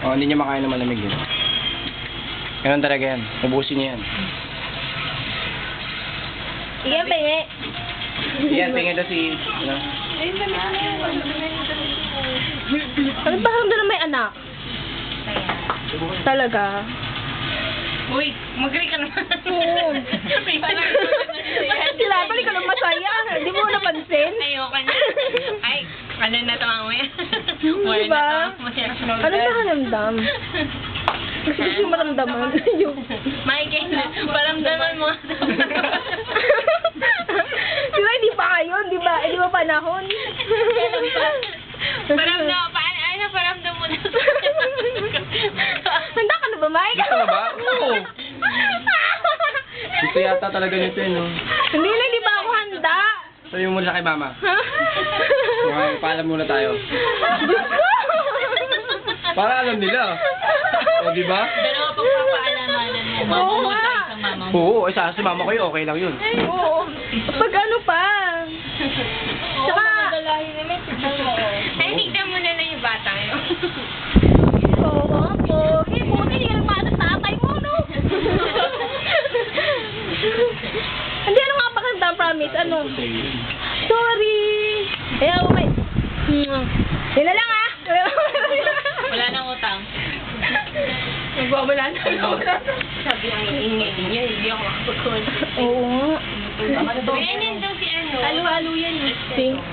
O, hindi niya makain ng malamig yun. Ganun talaga yan. Ubusin niya yan. Sige, pingi. Yan, tingin na si, ano? Ano ba kung doon may anak? Talaga? Uy, mag-ray ka naman. Oo. May parang... Sila, balik ka lang masaya. Hindi mo napansin? Ayoko na. Ay, ano na ito mamaya? Wala Diba? na ito mamaya. Ano nakaramdam? Gusto ko yung maramdaman. Yung... Michael, paramdaman mo. Di ba, hindi pa kayo? Di ba? Hindi ba panahon? Paramdam, ano paramdam mo na? Handa ka na ba, Mike? Gusto na ba? Oo. Gusto yata talaga nito yun, no? Hindi na, hindi ba ako handa? Sabi mo muna sa kay mama. Okay, paalam muna tayo. Diyos ko! Para alam nila. O, di ba? Dalawa pang papaalamanan mo. Oo Mamumutay nga. sa mama mo. Oo, isa si mama ko yun, okay lang yun. Oo. Pag ano pa? Tsaka, Ay, tignan mo na lang yung bata yun. oo po. Eh, buti hindi ka nagpasa sa tatay mo, no? Hindi, ano nga pakanta, promise, ano? Sorry. Ayaw, may... Yun na lang, ah. Wala nang utang. Nagwawala na. Sabi ang ingay niya, hindi ako makapagkuhan. Oo nga. Ayan yan daw si ano. Halo-halo yan. eh.